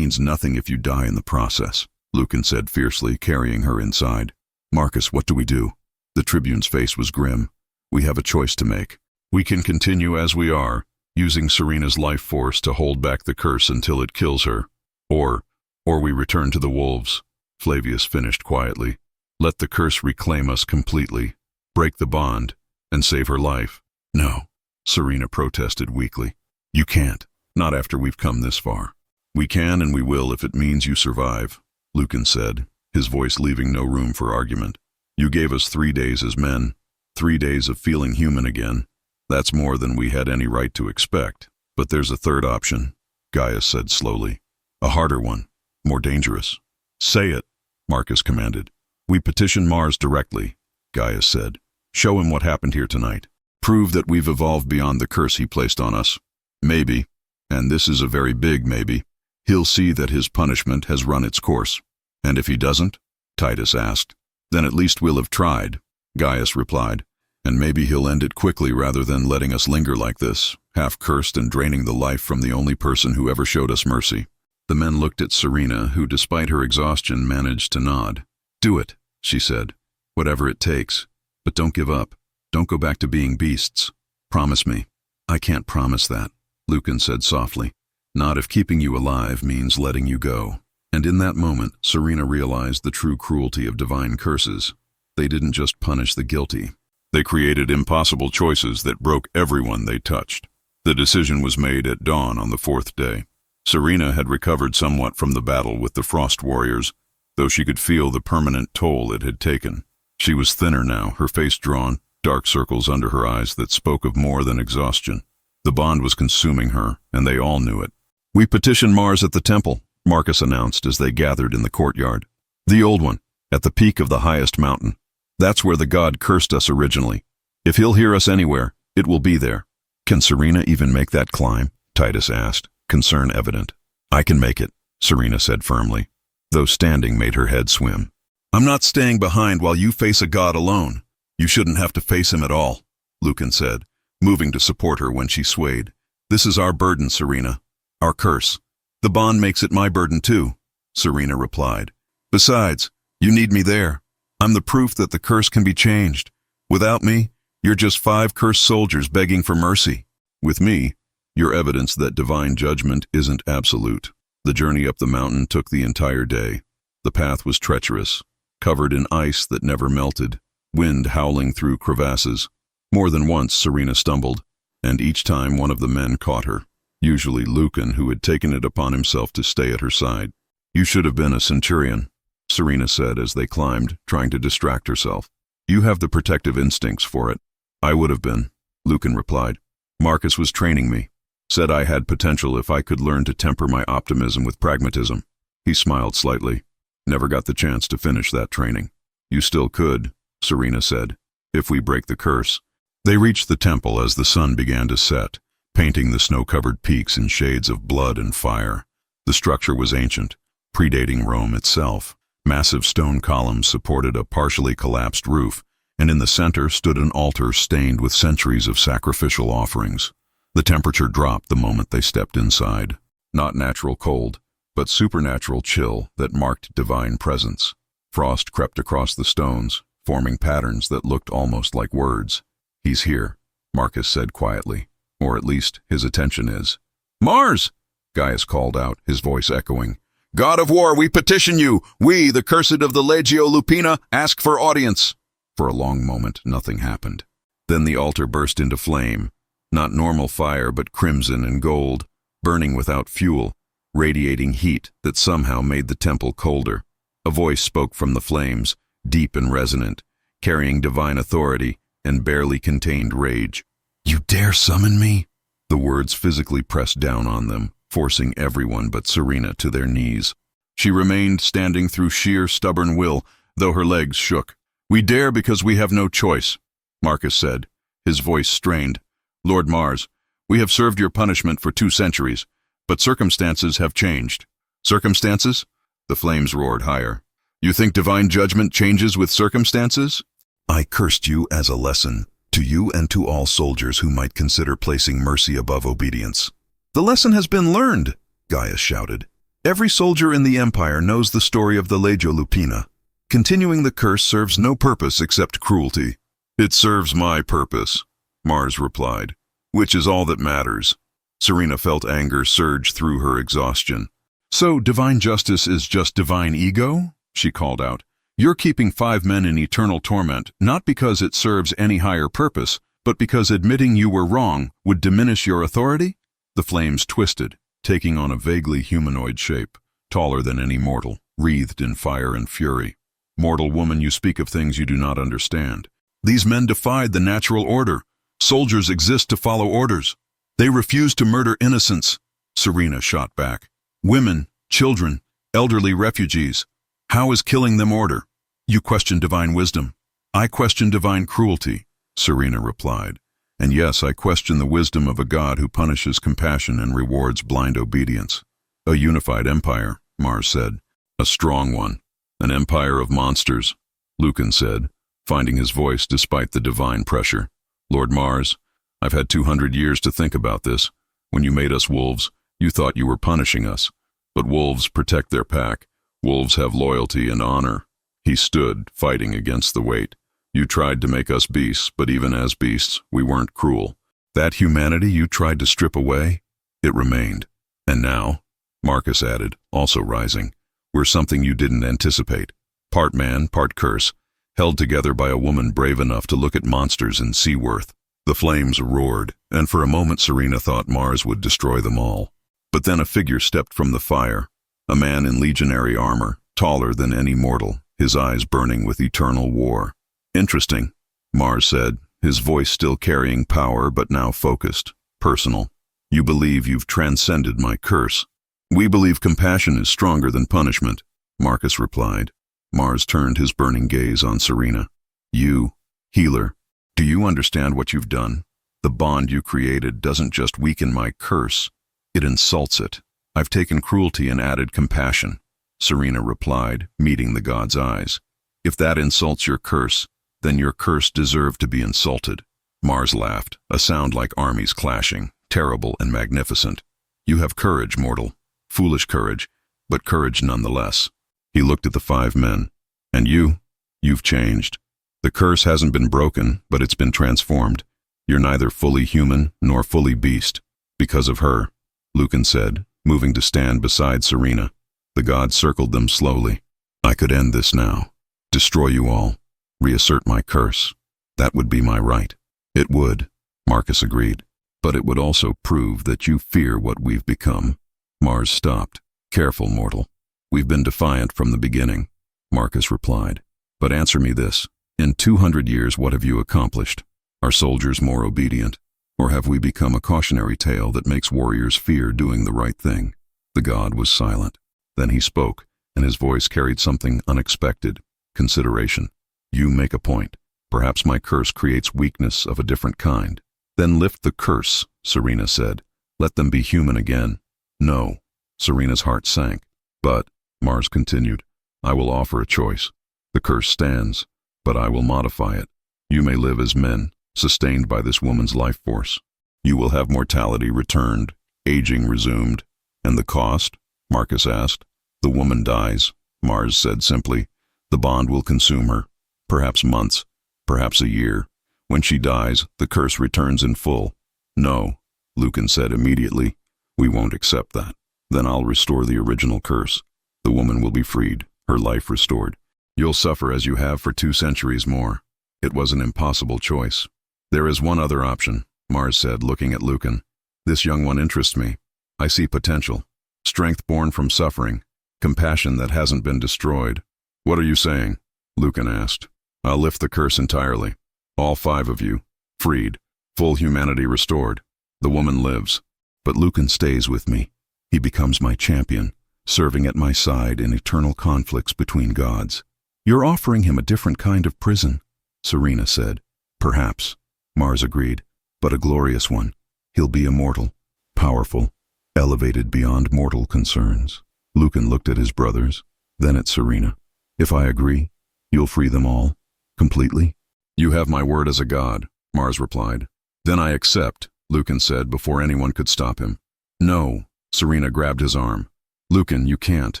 nothing if you die in the process," Lucan said fiercely, carrying her inside. "Marcus, what do we do?" The Tribune's face was grim. "We have a choice to make. We can continue as we are, using Serina's life force to hold back the curse until it kills her. Or we return to the wolves," Flavius finished quietly. "Let the curse reclaim us completely, break the bond, and save her life." "No," Serina protested weakly. "You can't, not after we've come this far." "We can and we will if it means you survive," Lucan said, his voice leaving no room for argument. "You gave us 3 days as men, 3 days of feeling human again. That's more than we had any right to expect. But there's a third option," Gaius said slowly. "A harder one, more dangerous." "Say it," Marcus commanded. "We petition Mars directly," Gaius said. "Show him what happened here tonight. Prove that we've evolved beyond the curse he placed on us. Maybe, and this is a very big maybe, he'll see that his punishment has run its course." "And if he doesn't?" Titus asked. "Then at least we'll have tried," Gaius replied. "And maybe he'll end it quickly rather than letting us linger like this, half-cursed and draining the life from the only person who ever showed us mercy." The men looked at Serina, who despite her exhaustion managed to nod. "Do it," she said. "Whatever it takes. But don't give up. Don't go back to being beasts. Promise me." "I can't promise that," Lucan said softly. "Not if keeping you alive means letting you go." And in that moment, Serina realized the true cruelty of divine curses. They didn't just punish the guilty. They created impossible choices that broke everyone they touched. The decision was made at dawn on the 4th day. Serina had recovered somewhat from the battle with the Frost Warriors, though she could feel the permanent toll it had taken. She was thinner now, her face drawn, dark circles under her eyes that spoke of more than exhaustion. The bond was consuming her, and they all knew it. "We petition Mars at the temple," Marcus announced as they gathered in the courtyard. "The old one, at the peak of the highest mountain. That's where the god cursed us originally. If he'll hear us anywhere, it will be there." "Can Serina even make that climb?" Titus asked, concern evident. "I can make it," Serina said firmly, though standing made her head swim. "I'm not staying behind while you face a god alone. You shouldn't have to face him at all," Lucan said, moving to support her when she swayed. "This is our burden, Serina. Our curse. The bond makes it my burden too," Serina replied. "Besides, you need me there. I'm the proof that the curse can be changed. Without me, you're just 5 cursed soldiers begging for mercy. With me, you're evidence that divine judgment isn't absolute." The journey up the mountain took the entire day. The path was treacherous, covered in ice that never melted, wind howling through crevasses. More than once Serina stumbled, and each time one of the men caught her, usually Lucan, who had taken it upon himself to stay at her side. "You should have been a centurion," Serina said as they climbed, trying to distract herself. "You have the protective instincts for it." "I would have been," Lucan replied. "Marcus was training me. Said I had potential if I could learn to temper my optimism with pragmatism." He smiled slightly. "Never got the chance to finish that training." "You still could," Serina said, "if we break the curse." They reached the temple as the sun began to set, painting the snow-covered peaks in shades of blood and fire. The structure was ancient, predating Rome itself. Massive stone columns supported a partially collapsed roof, and in the center stood an altar stained with centuries of sacrificial offerings. The temperature dropped the moment they stepped inside. Not natural cold, but supernatural chill that marked divine presence. Frost crept across the stones, forming patterns that looked almost like words. "He's here," Marcus said quietly, or at least his attention is. "Mars!" Gaius called out, his voice echoing. "God of war, we petition you! We, the cursed of the Legio Lupina, ask for audience!" For a long moment, nothing happened. Then the altar burst into flame. Not normal fire, but crimson and gold, burning without fuel, radiating heat that somehow made the temple colder. A voice spoke from the flames, deep and resonant, carrying divine authority. and barely contained rage. "You dare summon me?" The words physically pressed down on them, forcing everyone but Serina to their knees. She remained standing through sheer stubborn will, though her legs shook. "We dare because we have no choice," Marcus said, his voice strained. "Lord Mars, we have served your punishment for 2 centuries, but circumstances have changed." "Circumstances?" The flames roared higher. "You think divine judgment changes with circumstances?" "I cursed you as a lesson, to you and to all soldiers who might consider placing mercy above obedience." "The lesson has been learned," Gaius shouted. "Every soldier in the Empire knows the story of the Legio Lupina. Continuing the curse serves no purpose except cruelty." "It serves my purpose," Mars replied, "which is all that matters." Serina felt anger surge through her exhaustion. "So divine justice is just divine ego?" she called out. "You're keeping 5 men in eternal torment, not because it serves any higher purpose, but because admitting you were wrong would diminish your authority?" The flames twisted, taking on a vaguely humanoid shape, taller than any mortal, wreathed in fire and fury. "Mortal woman, you speak of things you do not understand. These men defied the natural order. Soldiers exist to follow orders. They refuse to murder innocents." Serina shot back. "Women, children, elderly refugees. How is killing them order? You question divine wisdom. I question divine cruelty," Serina replied. "And yes, I question the wisdom of a god who punishes compassion and rewards blind obedience." "A unified empire," Mars said. "A strong one. An empire of monsters," Lucan said, finding his voice despite the divine pressure. "Lord Mars, I've had 200 years to think about this. When you made us wolves, you thought you were punishing us. But wolves protect their pack. Wolves have loyalty and honor." He stood, fighting against the weight. "You tried to make us beasts, but even as beasts, we weren't cruel. That humanity you tried to strip away, it remained. And now," Marcus added, also rising, "we're something you didn't anticipate. Part man, part curse, held together by a woman brave enough to look at monsters and see worth." The flames roared, and for a moment Serina thought Mars would destroy them all. But then a figure stepped from the fire, a man in legionary armor, taller than any mortal, his eyes burning with eternal war. "Interesting," Mars said, his voice still carrying power but now focused, personal. "You believe you've transcended my curse." "We believe compassion is stronger than punishment," Marcus replied. Mars turned his burning gaze on Serina. "You, healer, do you understand what you've done? The bond you created doesn't just weaken my curse, it insults it. I've taken cruelty and added compassion," Serina replied, meeting the god's eyes. "If that insults your curse, then your curse deserved to be insulted." Mars laughed, a sound like armies clashing, terrible and magnificent. "You have courage, mortal. Foolish courage, but courage nonetheless." He looked at the 5 men. "And you've changed. The curse hasn't been broken, but it's been transformed. You're neither fully human nor fully beast. Because of her," Lucan said, moving to stand beside Serina. The god circled them slowly. "I could end this now. Destroy you all. Reassert my curse. That would be my right." "It would," Marcus agreed. "But it would also prove that you fear what we've become." Mars stopped. "Careful, mortal. We've been defiant from the beginning," Marcus replied. "But answer me this. In 200 years, what have you accomplished? Are soldiers more obedient? Or have we become a cautionary tale that makes warriors fear doing the right thing?" The god was silent. Then he spoke, and his voice carried something unexpected, consideration. "You make a point. Perhaps my curse creates weakness of a different kind." "Then lift the curse," Serina said. "Let them be human again." "No." Serina's heart sank. "But," Mars continued, "I will offer a choice. The curse stands, but I will modify it. You may live as men, sustained by this woman's life force. You will have mortality returned, aging resumed. And the cost?" Marcus asked. "The woman dies," Mars said simply. "The bond will consume her. Perhaps months, perhaps a year. When she dies, the curse returns in full." "No," Lucan said immediately. "We won't accept that. Then I'll restore the original curse. The woman will be freed, her life restored. You'll suffer as you have for 2 centuries more." It was an impossible choice. "There is one other option," Mars said, looking at Lucan. "This young one interests me. I see potential. Strength born from suffering. Compassion that hasn't been destroyed." "What are you saying?" Lucan asked. "I'll lift the curse entirely. All 5 of you. Freed. Full humanity restored. The woman lives. But Lucan stays with me. He becomes my champion, serving at my side in eternal conflicts between gods. You're offering him a different kind of prison, Serina said. Perhaps, Mars agreed, but a glorious one. He'll be immortal, powerful, elevated beyond mortal concerns. Lucan looked at his brothers, then at Serina. If I agree, you'll free them all, completely? You have my word as a god, Mars replied. Then I accept, Lucan said before anyone could stop him. No, Serina grabbed his arm. Lucan, you can't.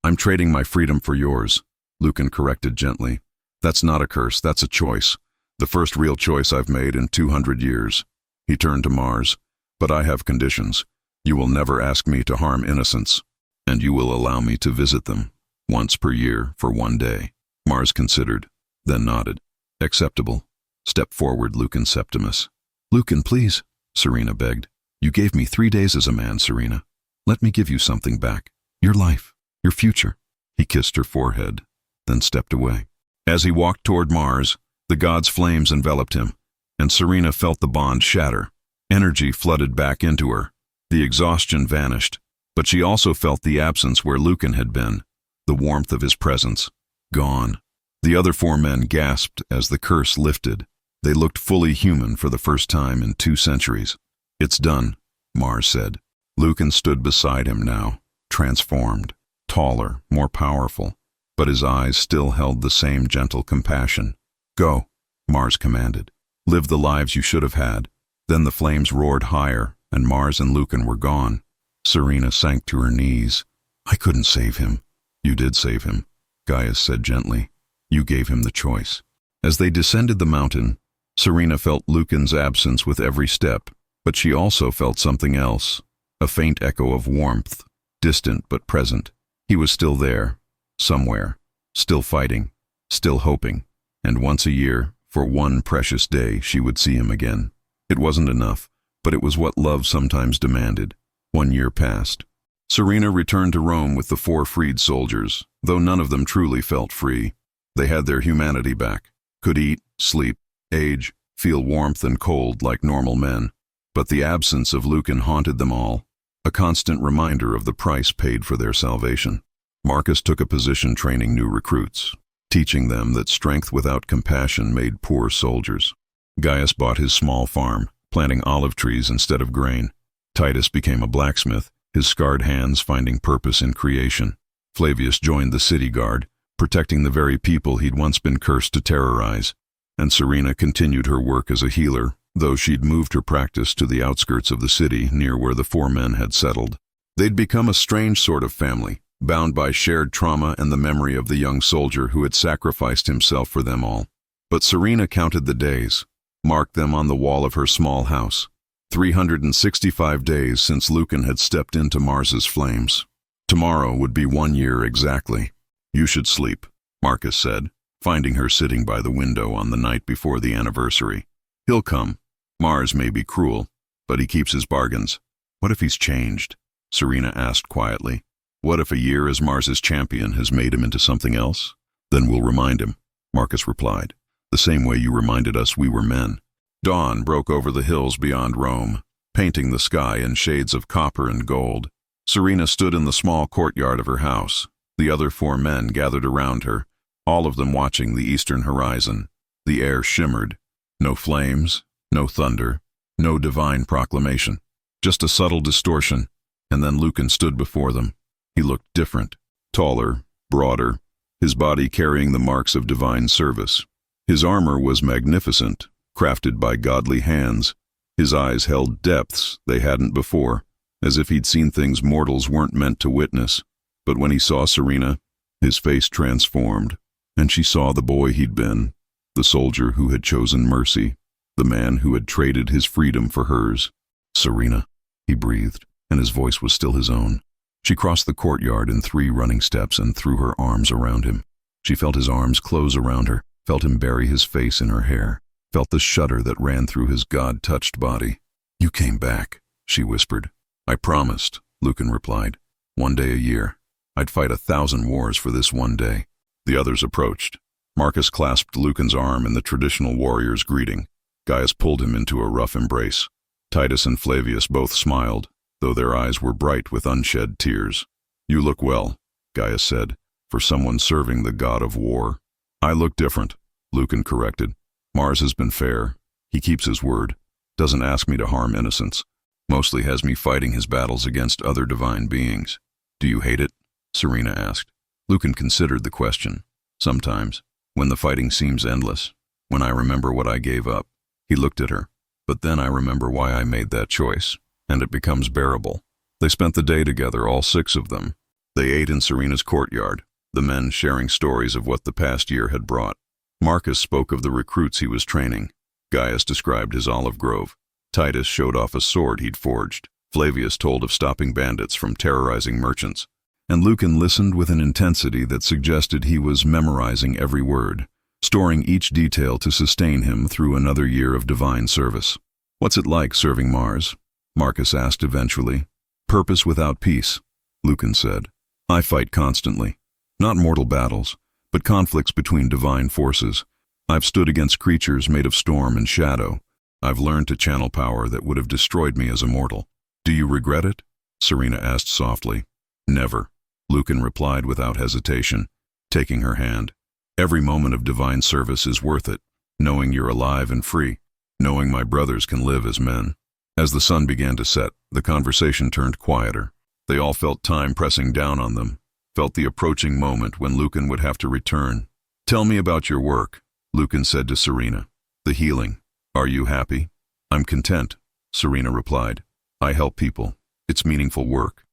I'm trading my freedom for yours, Lucan corrected gently. That's not a curse, that's a choice. The first real choice I've made in 200 years. He turned to Mars. But I have conditions. You will never ask me to harm innocents, and you will allow me to visit them, once per year for 1 day. Mars considered, then nodded. Acceptable. Step forward, Lucan Septimus. Lucan, please, Serina begged. You gave me 3 days as a man, Serina. Let me give you something back. Your life, your future. He kissed her forehead, then stepped away. As he walked toward Mars, the god's flames enveloped him, and Serina felt the bond shatter. Energy flooded back into her. The exhaustion vanished, but she also felt the absence where Lucan had been, the warmth of his presence. Gone. The other 4 men gasped as the curse lifted. They looked fully human for the first time in 2 centuries. It's done, Mars said. Lucan stood beside him now, transformed, taller, more powerful, but his eyes still held the same gentle compassion. Go, Mars commanded. Live the lives you should have had. Then the flames roared higher, and Mars and Lucan were gone. Serina sank to her knees. I couldn't save him. You did save him, Gaius said gently. You gave him the choice. As they descended the mountain, Serina felt Lucan's absence with every step, but she also felt something else, a faint echo of warmth, distant but present. He was still there, somewhere, still fighting, still hoping, and once a year, for 1 precious day, she would see him again. It wasn't enough, but it was what love sometimes demanded. 1 year passed. Serina returned to Rome with the 4 freed soldiers, though none of them truly felt free. They had their humanity back, could eat, sleep, age, feel warmth and cold like normal men. But the absence of Lucan haunted them all, a constant reminder of the price paid for their salvation. Marcus took a position training new recruits, teaching them that strength without compassion made poor soldiers. Gaius bought his small farm, planting olive trees instead of grain. Titus became a blacksmith, his scarred hands finding purpose in creation. Flavius joined the city guard, protecting the very people he'd once been cursed to terrorize. And Serina continued her work as a healer, though she'd moved her practice to the outskirts of the city near where the 4 men had settled. They'd become a strange sort of family, bound by shared trauma and the memory of the young soldier who had sacrificed himself for them all. But Serina counted the days, marked them on the wall of her small house. 365 days since Lucan had stepped into Mars's flames. Tomorrow would be 1 year exactly. You should sleep, Marcus said, finding her sitting by the window on the night before the anniversary. He'll come. Mars may be cruel, but he keeps his bargains. What if he's changed? Serina asked quietly. What if a year as Mars's champion has made him into something else? Then we'll remind him, Marcus replied, the same way you reminded us we were men. Dawn broke over the hills beyond Rome, painting the sky in shades of copper and gold. Serina stood in the small courtyard of her house. The other 4 men gathered around her, all of them watching the eastern horizon. The air shimmered. No flames, no thunder, no divine proclamation. Just a subtle distortion, and then Lucan stood before them. He looked different, taller, broader, his body carrying the marks of divine service. His armor was magnificent, crafted by godly hands. His eyes held depths they hadn't before, as if he'd seen things mortals weren't meant to witness. But when he saw Serina, his face transformed, and she saw the boy he'd been, the soldier who had chosen mercy, the man who had traded his freedom for hers. Serina, he breathed, and his voice was still his own. She crossed the courtyard in 3 running steps and threw her arms around him. She felt his arms close around her, felt him bury his face in her hair, felt the shudder that ran through his God-touched body. You came back, she whispered. I promised, Lucan replied. 1 day a year. I'd fight 1,000 wars for this 1 day. The others approached. Marcus clasped Lucan's arm in the traditional warrior's greeting. Gaius pulled him into a rough embrace. Titus and Flavius both smiled, though their eyes were bright with unshed tears. "You look well," Gaius said, "for someone serving the god of war." "I look different," Lucan corrected. "Mars has been fair. He keeps his word. Doesn't ask me to harm innocents. Mostly has me fighting his battles against other divine beings." "Do you hate it?" Serina asked. Lucan considered the question. "Sometimes, when the fighting seems endless, when I remember what I gave up." He looked at her. "But then I remember why I made that choice, and it becomes bearable." They spent the day together, all 6 of them. They ate in Serina's courtyard, the men sharing stories of what the past year had brought. Marcus spoke of the recruits he was training. Gaius described his olive grove. Titus showed off a sword he'd forged. Flavius told of stopping bandits from terrorizing merchants. And Lucan listened with an intensity that suggested he was memorizing every word, storing each detail to sustain him through another year of divine service. "What's it like serving Mars?" Marcus asked eventually. "Purpose without peace," Lucan said. "I fight constantly. Not mortal battles, but conflicts between divine forces. I've stood against creatures made of storm and shadow. I've learned to channel power that would have destroyed me as a mortal." "Do you regret it?" Serina asked softly. "Never," Lucan replied without hesitation, taking her hand. "Every moment of divine service is worth it, knowing you're alive and free, knowing my brothers can live as men." As the sun began to set, the conversation turned quieter. They all felt time pressing down on them, felt the approaching moment when Lucan would have to return. "Tell me about your work," Lucan said to Serina. "The healing. Are you happy?" "I'm content," Serina replied. "I help people. It's meaningful work.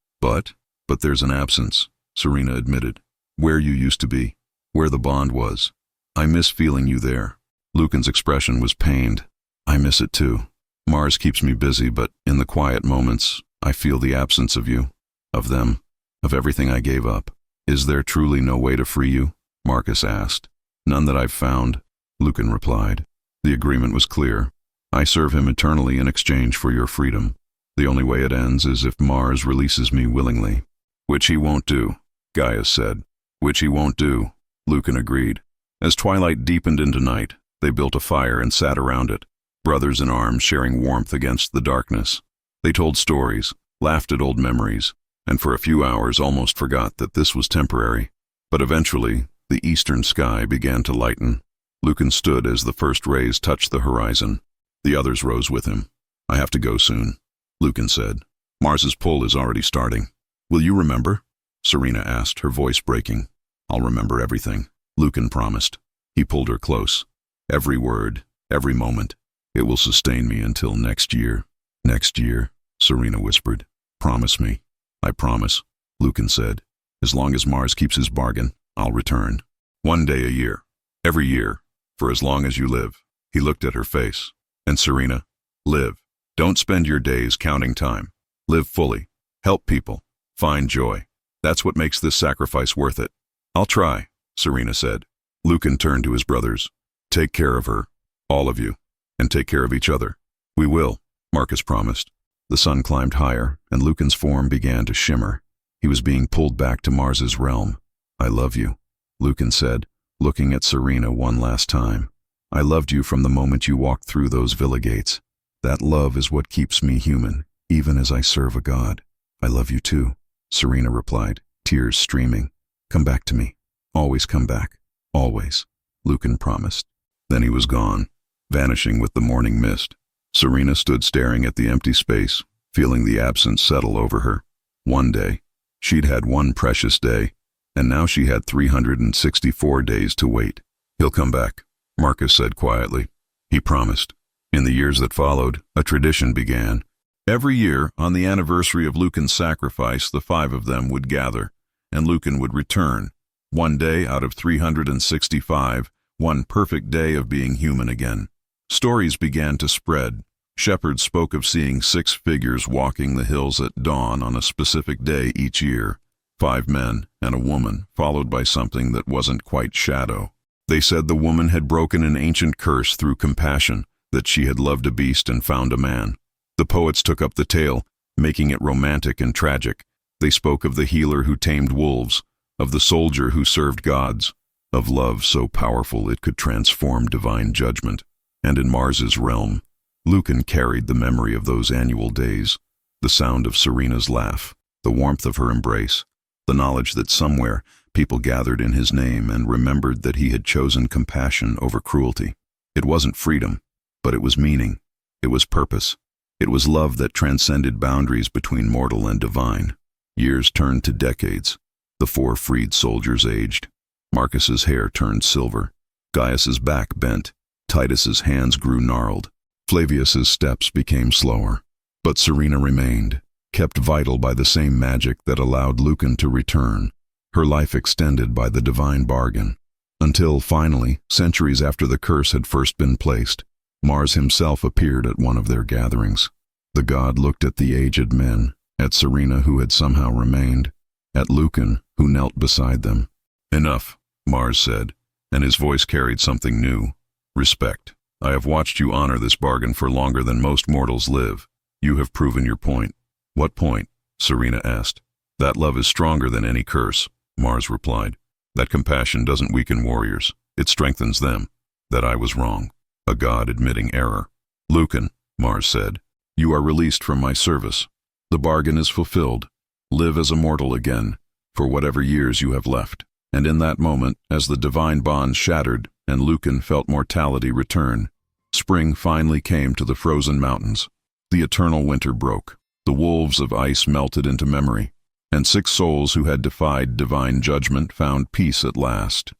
But there's an absence," Serina admitted. "Where you used to be. Where the bond was. I miss feeling you there." Lucan's expression was pained. "I miss it too. Mars keeps me busy, but in the quiet moments, I feel the absence of you, of them, of everything I gave up." "Is there truly no way to free you?" Marcus asked. "None that I've found," Lucan replied. The agreement was clear. "I serve him eternally in exchange for your freedom. The only way it ends is if Mars releases me willingly." "Which he won't do," Gaius said. "Which he won't do," Lucan agreed. As twilight deepened into night, they built a fire and sat around it, brothers in arms sharing warmth against the darkness. They told stories, laughed at old memories, and for a few hours almost forgot that this was temporary. But eventually, the eastern sky began to lighten. Lucan stood as the first rays touched the horizon. The others rose with him. "I have to go soon," Lucan said. "Mars's pull is already starting." "Will you remember?" Serina asked, her voice breaking. "I'll remember everything," Lucan promised. He pulled her close. "Every word, every moment. It will sustain me until next year." "Next year," Serina whispered. "Promise me." "I promise," Lucan said. "As long as Mars keeps his bargain, I'll return. 1 day a year. Every year. For as long as you live." He looked at her face. "And Serina, live. Don't spend your days counting time. Live fully. Help people. Find joy. That's what makes this sacrifice worth it." "I'll try," Serina said. Lucan turned to his brothers. "Take care of her, all of you, and take care of each other." "We will," Marcus promised. The sun climbed higher, and Lucan's form began to shimmer. He was being pulled back to Mars's realm. "I love you," Lucan said, looking at Serina one last time. "I loved you from the moment you walked through those villa gates. That love is what keeps me human, even as I serve a god." "I love you too," Serina replied, tears streaming. "Come back to me. Always come back. Always," Lucan promised. Then he was gone, vanishing with the morning mist. Serina stood staring at the empty space, feeling the absence settle over her. One day. She'd had one precious day, and now she had 364 days to wait. "He'll come back," Marcus said quietly. He promised. In the years that followed, a tradition began. Every year, on the anniversary of Lucan's sacrifice, the 5 of them would gather, and Lucan would return. 1 day out of 365, one perfect day of being human again. Stories began to spread. Shepherds spoke of seeing 6 figures walking the hills at dawn on a specific day each year. 5 men and a woman, followed by something that wasn't quite shadow. They said the woman had broken an ancient curse through compassion, that she had loved a beast and found a man. The poets took up the tale, making it romantic and tragic. They spoke of the healer who tamed wolves, of the soldier who served gods, of love so powerful it could transform divine judgment. And in Mars's realm, Lucan carried the memory of those annual days, the sound of Serina's laugh, the warmth of her embrace, the knowledge that somewhere people gathered in his name and remembered that he had chosen compassion over cruelty. It wasn't freedom, but it was meaning. It was purpose. It was love that transcended boundaries between mortal and divine. Years turned to decades. The 4 freed soldiers aged. Marcus's hair turned silver. Gaius's back bent. Titus's hands grew gnarled. Flavius's steps became slower. But Serina remained, kept vital by the same magic that allowed Lucan to return, her life extended by the divine bargain. Until, finally, centuries after the curse had first been placed, Mars himself appeared at one of their gatherings. The god looked at the aged men, at Serina who had somehow remained, at Lucan who knelt beside them. "Enough," Mars said, and his voice carried something new. "Respect. I have watched you honor this bargain for longer than most mortals live. You have proven your point." "What point?" Serina asked. "That love is stronger than any curse," Mars replied. "That compassion doesn't weaken warriors. It strengthens them. That I was wrong. A god admitting error." "Lucan," Mars said, "you are released from my service. The bargain is fulfilled. Live as a mortal again, for whatever years you have left." And in that moment, as the divine bond shattered and Lucan felt mortality return, spring finally came to the frozen mountains. The eternal winter broke. The wolves of ice melted into memory, and 6 souls who had defied divine judgment found peace at last.